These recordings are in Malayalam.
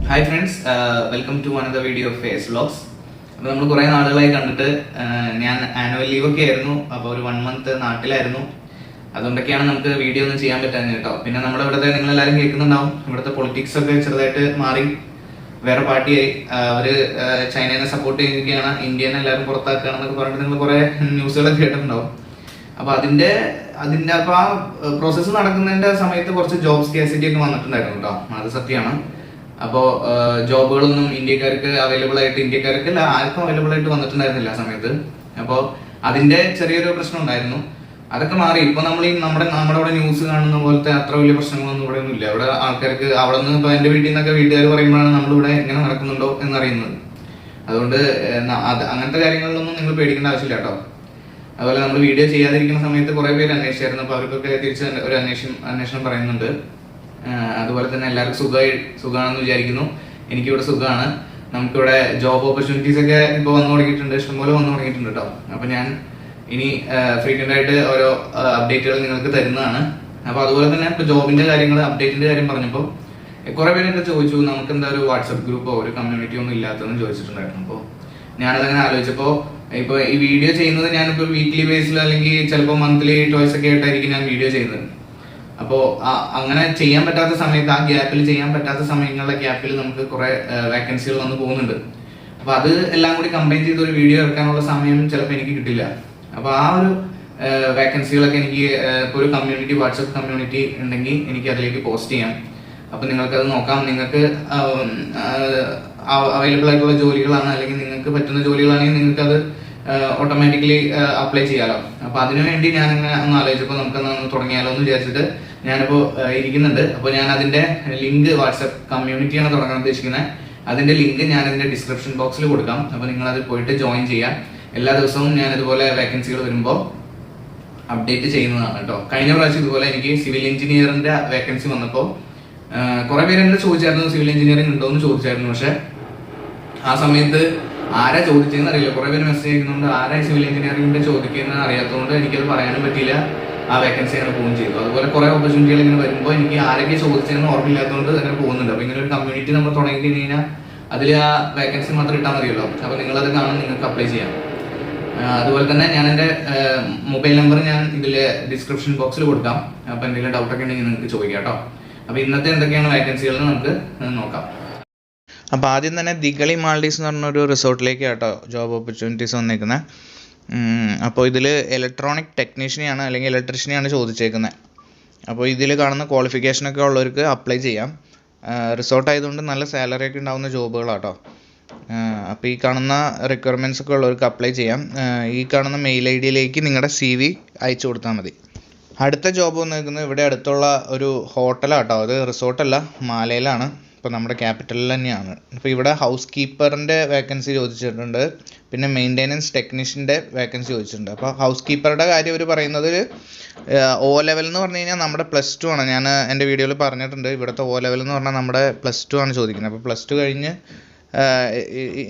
Hi friends, welcome to another video of face vlogs. അപ്പോൾ നമ്മൾ കുറേ നാളുകളായി കണ്ടിട്ട് ഞാൻ ആനുവൽ ലീവൊക്കെ ആയിരുന്നു. അപ്പോൾ ഒരു 1 മന്ത് നാട്ടിലായിരുന്നു. അതുകൊണ്ടൊക്കെയാണ് നമുക്ക് വീഡിയോ ഒന്നും ചെയ്യാൻ പറ്റാഞ്ഞത് കേട്ടോ. പിന്നെ നമ്മുടെ ഇവിടുത്തെ നിങ്ങളെല്ലാവരും കേൾക്കുന്നുണ്ടാവും, ഇവിടുത്തെ പൊളിറ്റിക്സ് ഒക്കെ ചെറുതായിട്ട് മാറി, വേറെ പാർട്ടിയായി. അവർ ചൈനയെ സപ്പോർട്ട് ചെയ്യുകയാണ്, ഇന്ത്യനെ എല്ലാവരും പുറത്താക്കുകയാണെന്നൊക്കെ പറഞ്ഞിട്ട് നിങ്ങൾ കുറേ ന്യൂസുകളൊക്കെ കേട്ടിട്ടുണ്ടാവും. അപ്പോൾ അതിൻ്റെ അപ്പോൾ ആ പ്രോസസ്സ് നടക്കുന്നതിൻ്റെ സമയത്ത് കുറച്ച് ജോബ് സ്കാസിറ്റി ഒക്കെ വന്നിട്ടുണ്ടായിരുന്നു കേട്ടോ, അത് സത്യമാണ്. അപ്പോൾ ജോബുകളൊന്നും ഇന്ത്യക്കാർക്കല്ല ആർക്കും അവൈലബിൾ ആയിട്ട് വന്നിട്ടുണ്ടായിരുന്നില്ല ആ സമയത്ത്. അപ്പോൾ അതിന്റെ ചെറിയൊരു പ്രശ്നം ഉണ്ടായിരുന്നു, അതൊക്കെ മാറി. ഇപ്പൊ നമ്മൾ നമ്മുടെ ഇവിടെ ന്യൂസ് കാണുന്ന പോലത്തെ അത്ര വലിയ പ്രശ്നങ്ങളൊന്നും ഇവിടെ ഒന്നും ഇല്ല. ഇവിടെ ആൾക്കാർക്ക് അവിടെ നിന്ന് ഇപ്പൊ എന്റെ വീട്ടിൽ നിന്നൊക്കെ വീട്ടുകാർ പറയുമ്പോഴാണ് നമ്മളിവിടെ എങ്ങനെ നടക്കുന്നുണ്ടോ എന്നറിയുന്നത്. അതുകൊണ്ട് അങ്ങനത്തെ കാര്യങ്ങളിലൊന്നും നിങ്ങൾ പേടിക്കേണ്ട ആവശ്യമില്ല കേട്ടോ. അതുപോലെ നമ്മൾ വീഡിയോ ചെയ്യാതിരിക്കുന്ന സമയത്ത് കുറെ പേര് അന്വേഷിച്ചായിരുന്നു. അപ്പൊ അവർക്കൊക്കെ തിരിച്ച് ഒരു അന്വേഷണം പറയുന്നുണ്ട്. അതുപോലെ തന്നെ എല്ലാവർക്കും സുഖമാണെന്ന് വിചാരിക്കുന്നു. എനിക്കിവിടെ സുഖമാണ്. നമുക്കിവിടെ ജോബ് ഓപ്പർച്യൂണിറ്റീസ് ഒക്കെ ഇപ്പോൾ വന്നു തുടങ്ങിയിട്ടുണ്ട്, ഇഷ്ടംപോലെ വന്നു തുടങ്ങിയിട്ടുണ്ട് കേട്ടോ. അപ്പോൾ ഞാൻ ഇനി ഫ്രീക്വന്റ് ആയിട്ട് ഓരോ അപ്ഡേറ്റുകൾ നിങ്ങൾക്ക് തരുന്നതാണ്. അപ്പോൾ അതുപോലെ തന്നെ ഇപ്പോൾ ജോബിന്റെ കാര്യങ്ങൾ, അപ്ഡേറ്റിന്റെ കാര്യം പറഞ്ഞപ്പോൾ കുറെ പേര് എന്നെ ചോദിച്ചു, നമുക്ക് എന്താ ഒരു വാട്സപ്പ് ഗ്രൂപ്പോ ഒരു കമ്മ്യൂണിറ്റി ഒന്നും ഇല്ലാത്തതെന്ന് ചോദിച്ചിട്ടുണ്ടായിരുന്നു. അപ്പോൾ ഞാനതങ്ങനെ ആലോചിച്ചപ്പോൾ ഇപ്പോൾ ഈ വീഡിയോ ചെയ്യുന്നത് ഞാനിപ്പോൾ വീക്ക്ലി ബേസിൽ അല്ലെങ്കിൽ ചിലപ്പോൾ മന്ത്ലി ടോയ്സ് ഒക്കെ ആയിട്ടായിരിക്കും ഞാൻ വീഡിയോ ചെയ്യുന്നത്. അപ്പോൾ അങ്ങനെ ചെയ്യാൻ പറ്റാത്ത സമയത്ത്, ആ ഗ്യാപ്പിൽ ചെയ്യാൻ പറ്റാത്ത സമയങ്ങളിലെ ഗ്യാപ്പിൽ നമുക്ക് കുറെ വേക്കൻസികൾ വന്ന് പോകുന്നുണ്ട്. അപ്പൊ അത് എല്ലാം കൂടി കമ്പൈൻ ചെയ്ത് ഒരു വീഡിയോ എടുക്കാനുള്ള സമയം ചിലപ്പോൾ എനിക്ക് കിട്ടില്ല. അപ്പൊ ആ ഒരു വേക്കൻസികളൊക്കെ എനിക്ക് ഇപ്പോൾ ഒരു കമ്മ്യൂണിറ്റി, വാട്സപ്പ് കമ്മ്യൂണിറ്റി ഉണ്ടെങ്കിൽ എനിക്ക് അതിലേക്ക് പോസ്റ്റ് ചെയ്യാം. അപ്പൊ നിങ്ങൾക്കത് നോക്കാം. നിങ്ങൾക്ക് അവൈലബിൾ ആയിട്ടുള്ള ജോലികളാണ്, അല്ലെങ്കിൽ നിങ്ങൾക്ക് പറ്റുന്ന ജോലികളാണെങ്കിൽ നിങ്ങൾക്ക് അത് ഓട്ടോമാറ്റിക്കലി അപ്ലൈ ചെയ്യാലോ. അപ്പൊ അതിനുവേണ്ടി ഞാൻ ഒന്ന് ആലോചിച്ചപ്പോൾ നമുക്കൊന്ന് തുടങ്ങിയാലോ എന്ന് വിചാരിച്ചിട്ട് ഞാനിപ്പോൾ ഇരിക്കുന്നുണ്ട്. അപ്പോൾ ഞാൻ അതിന്റെ ലിങ്ക്, വാട്സപ്പ് കമ്മ്യൂണിറ്റിയാണ് തുടങ്ങാൻ ഉദ്ദേശിക്കുന്നത്. അതിന്റെ ലിങ്ക് ഞാൻ അതിന്റെ ഡിസ്ക്രിപ്ഷൻ ബോക്സിൽ കൊടുക്കാം. അപ്പോൾ നിങ്ങൾ അത് പോയിട്ട് ജോയിൻ ചെയ്യാം. എല്ലാ ദിവസവും ഞാൻ ഇതുപോലെ വേക്കൻസികൾ വരുമ്പോൾ അപ്ഡേറ്റ് ചെയ്യുന്നതാണ് കേട്ടോ. കഴിഞ്ഞ പ്രാവശ്യം ഇതുപോലെ എനിക്ക് സിവിൽ എഞ്ചിനീയറിന്റെ വേക്കൻസി വന്നപ്പോൾ കുറെ പേര് എന്നോട് ചോദിച്ചായിരുന്നു, സിവിൽ എഞ്ചിനീയറിംഗ് ഉണ്ടോ എന്ന് ചോദിച്ചായിരുന്നു. പക്ഷെ ആ സമയത്ത് ആരാ ചോദിച്ചതെന്ന് അറിയില്ല. കുറെ പേര് മെസ്സേജ് ചെയ്യുന്നുണ്ട്, ആരാ സിവിൽ എഞ്ചിനീയറിംഗിന്റെ ചോദിക്കുന്നത് അറിയാത്തതുകൊണ്ട് എനിക്കത് പറയാനും പറ്റിയില്ല. ആ വേക്കൻസി അങ്ങനെ പോവുകയും ചെയ്തു. അതുപോലെ കുറെ ഓപ്പർച്യൂണിറ്റികൾ ഇങ്ങനെ വരുമ്പോൾ എനിക്ക് ആരൊക്കെ ചോദിച്ചതെന്ന് ഓർമ്മയില്ലാത്തതുകൊണ്ട് അങ്ങനെ പോകുന്നുണ്ട്. അപ്പൊ ഇങ്ങനെ ഒരു കമ്മ്യൂണിറ്റി നമ്മൾ തുടങ്ങി കഴിഞ്ഞാൽ അതിൽ ആ വേക്കൻസി മാത്രം ഇട്ടാൽ മതിയല്ലോ. അപ്പൊ നിങ്ങളത് കാണാൻ നിങ്ങൾക്ക് അപ്ലൈ ചെയ്യാം. അതുപോലെ തന്നെ ഞാൻ എൻ്റെ മൊബൈൽ നമ്പർ ഞാൻ ഇതിലെ ഡിസ്ക്രിപ്ഷൻ ബോക്സിൽ കൊടുക്കാം. അപ്പൊ എന്തെങ്കിലും ഡൗട്ടൊക്കെ ഉണ്ടെങ്കിൽ നിങ്ങൾക്ക് ചോദിക്കാം കേട്ടോ. അപ്പൊ ഇന്നത്തെ എന്തൊക്കെയാണ് വേക്കൻസികൾ നമുക്ക് നോക്കാം. അപ്പോൾ ആദ്യം തന്നെ ദിഗളി മാൾഡീവ്സ് എന്ന് പറഞ്ഞൊരു റിസോർട്ടിലേക്ക് കേട്ടോ ജോബ് ഓപ്പർച്യൂണിറ്റീസ് വന്നേക്കുന്നത്. അപ്പോൾ ഇതിൽ ഇലക്ട്രോണിക് ടെക്നീഷ്യനെയാണ് അല്ലെങ്കിൽ ഇലക്ട്രീഷ്യനെയാണ് ചോദിച്ചേക്കുന്നത്. അപ്പോൾ ഇതിൽ കാണുന്ന ക്വാളിഫിക്കേഷനൊക്കെ ഉള്ളവർക്ക് അപ്ലൈ ചെയ്യാം. റിസോർട്ട് ആയതുകൊണ്ട് നല്ല സാലറി ഒക്കെ ഉണ്ടാകുന്ന ജോബുകളാട്ടോ. അപ്പോൾ ഈ കാണുന്ന റിക്വയർമെൻറ്റ്സ് ഒക്കെ ഉള്ളവർക്ക് അപ്ലൈ ചെയ്യാം. ഈ കാണുന്ന മെയിൽ ഐ ഡിയിലേക്ക് നിങ്ങളുടെ CV അയച്ചു കൊടുത്താൽ മതി. അടുത്ത ജോബ് വന്നിരിക്കുന്നത് ഇവിടെ അടുത്തുള്ള ഒരു ഹോട്ടലാട്ടോ. അത് റിസോർട്ടല്ല, മാലയിലാണ്. ഇപ്പോൾ നമ്മുടെ ക്യാപിറ്റലിൽ തന്നെയാണ്. ഇപ്പോൾ ഇവിടെ ഹൗസ് കീപ്പറിൻ്റെ വേക്കൻസി ചോദിച്ചിട്ടുണ്ട്, പിന്നെ മെയിൻ്റെനൻസ് ടെക്നീഷ്യൻ്റെ വേക്കൻസി ചോദിച്ചിട്ടുണ്ട്. അപ്പോൾ ഹൗസ് കീപ്പറുടെ കാര്യം അവർ പറയുന്നത് O ലെവൽ എന്ന് പറഞ്ഞു കഴിഞ്ഞാൽ നമ്മുടെ +2 ആണ്. ഞാൻ എൻ്റെ വീഡിയോയിൽ പറഞ്ഞിട്ടുണ്ട്, ഇവിടുത്തെ O ലെവൽ എന്ന് പറഞ്ഞാൽ നമ്മുടെ +2 ആണ് ചോദിക്കുന്നത്. അപ്പോൾ +2 കഴിഞ്ഞ്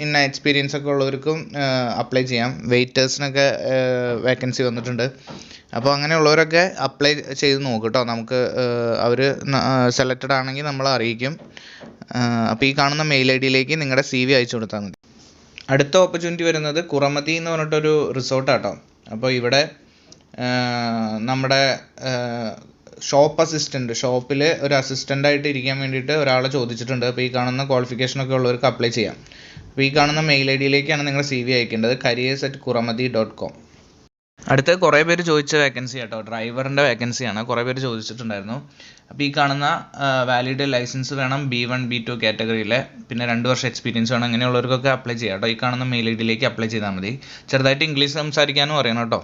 ഇന്ന എക്സ്പീരിയൻസ് ഒക്കെ ഉള്ളവർക്കും അപ്ലൈ ചെയ്യാം. വെയിറ്റേഴ്സിനൊക്കെ വേക്കൻസി വന്നിട്ടുണ്ട്. അപ്പോൾ അങ്ങനെയുള്ളവരൊക്കെ അപ്ലൈ ചെയ്ത് നോക്കും കേട്ടോ. നമുക്ക് അവർ സെലക്റ്റഡ് ആണെങ്കിൽ നമ്മളെ അറിയിക്കും. അപ്പോൾ ഈ കാണുന്ന മെയിൽ ഐ ഡിയിലേക്ക് നിങ്ങളുടെ CV അയച്ചു കൊടുത്താൽ മതി. അടുത്ത ഓപ്പർച്യൂണിറ്റി വരുന്നത് കുറമതി എന്ന് പറഞ്ഞിട്ടൊരു റിസോർട്ടാട്ടോ. അപ്പോൾ ഇവിടെ നമ്മുടെ ഷോപ്പ് അസിസ്റ്റൻറ്റ്, ഷോപ്പിൽ ഒരു അസിസ്റ്റൻ്റായിട്ട് ഇരിക്കാൻ വേണ്ടിയിട്ട് ഒരാളെ ചോദിച്ചിട്ടുണ്ട്. അപ്പോൾ ഈ കാണുന്ന ക്വാളിഫിക്കേഷനൊക്കെ ഉള്ളവർക്ക് അപ്ലൈ ചെയ്യാം. അപ്പോൾ ഈ കാണുന്ന മെയിൽ ഐ ഡിയിലേക്കാണ് നിങ്ങളുടെ CV അയക്കേണ്ടത്, careers@kuramati.com. അടുത്ത കുറേ പേര് ചോദിച്ച വേക്കൻസി കേട്ടോ, ഡ്രൈവറിൻ്റെ വേക്കൻസിയാണ്. കുറേ പേര് ചോദിച്ചിട്ടുണ്ടായിരുന്നു. അപ്പോൾ ഈ കാണുന്ന വാലിഡ് ലൈസൻസ് വേണം, B1 B2 കാറ്റഗറിയിലെ, പിന്നെ 2 വർഷം എക്സ്പീരിയൻസ് വേണം. അങ്ങനെയുള്ളവർക്കൊക്കെ അപ്ലൈ ചെയ്യാം കേട്ടോ. ഈ കാണുന്ന മെയിൽ ഐ ഡിയിലേക്ക് അപ്ലൈ ചെയ്താൽ മതി. ചെറുതായിട്ട് ഇംഗ്ലീഷ് സംസാരിക്കാനും അറിയണം കേട്ടോ.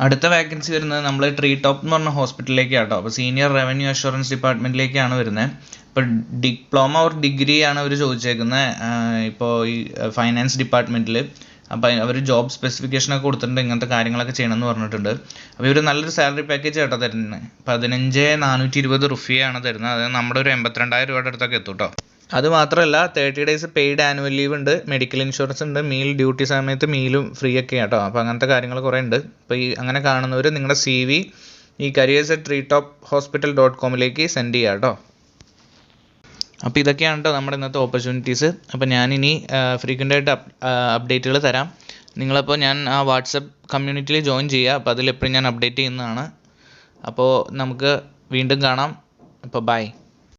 അടുത്ത വേക്കൻസി വരുന്നത് നമ്മൾ ട്രീ ടോപ്പ് എന്ന് പറഞ്ഞ ഹോസ്പിറ്റലിലേക്ക് കേട്ടോ. അപ്പോൾ സീനിയർ റവന്യൂ അഷുറൻസ് ഡിപ്പാർട്ട്മെൻറ്റിലേക്കാണ് വരുന്നത്. ഇപ്പോൾ ഡിപ്ലോമ ഓർ ഡിഗ്രി ആണ് അവർ ചോദിച്ചേക്കുന്നത്. ഇപ്പോൾ ഈ ഫൈനാൻസ് ഡിപ്പാർട്ട്മെൻറ്റിൽ. അപ്പോൾ അവർ ജോബ് സ്പെസിഫിക്കേഷനൊക്കെ കൊടുത്തിട്ടുണ്ട്, ഇങ്ങനത്തെ കാര്യങ്ങളൊക്കെ ചെയ്യണമെന്ന് പറഞ്ഞിട്ടുണ്ട്. അപ്പോൾ ഇവർ നല്ലൊരു സാലറി പാക്കേജ് കേട്ടോ തരുന്നത്. 15,420 റുപ്പിയാണ് തരുന്നത്. അതായത് നമ്മുടെ ഒരു 82,000 രൂപയുടെ അടുത്തൊക്കെ എത്തും കേട്ടോ. അത് മാത്രമല്ല 30 days പെയ്ഡ് ആനുവൽ ലീവ് ഉണ്ട്, മെഡിക്കൽ ഇൻഷുറൻസ് ഉണ്ട്, മീൽ ഡ്യൂട്ടി സമയത്ത് മീലും ഫ്രീ ഒക്കെ കേട്ടോ. അപ്പോൾ അങ്ങനത്തെ കാര്യങ്ങൾ കുറേ ഉണ്ട്. അപ്പോൾ ഈ അങ്ങനെ കാണുന്നവർ നിങ്ങളുടെ CV ഈ careers@treetophospital.com സെൻഡ് ചെയ്യാം കേട്ടോ. അപ്പോൾ ഇതൊക്കെയാണ് കേട്ടോ നമ്മുടെ ഇന്നത്തെ ഓപ്പർച്യൂണിറ്റീസ്. അപ്പോൾ ഞാനിനി ഫ്രീക്വൻ്റ് ആയിട്ട് അപ്ഡേറ്റുകൾ തരാം. നിങ്ങളപ്പോൾ ഞാൻ ആ വാട്സപ്പ് കമ്മ്യൂണിറ്റിയിൽ ജോയിൻ ചെയ്യുക. അപ്പോൾ അതിലെപ്പോഴും ഞാൻ അപ്ഡേറ്റ് ചെയ്യുന്നതാണ്. അപ്പോൾ നമുക്ക് വീണ്ടും കാണാം. അപ്പോൾ ബൈ.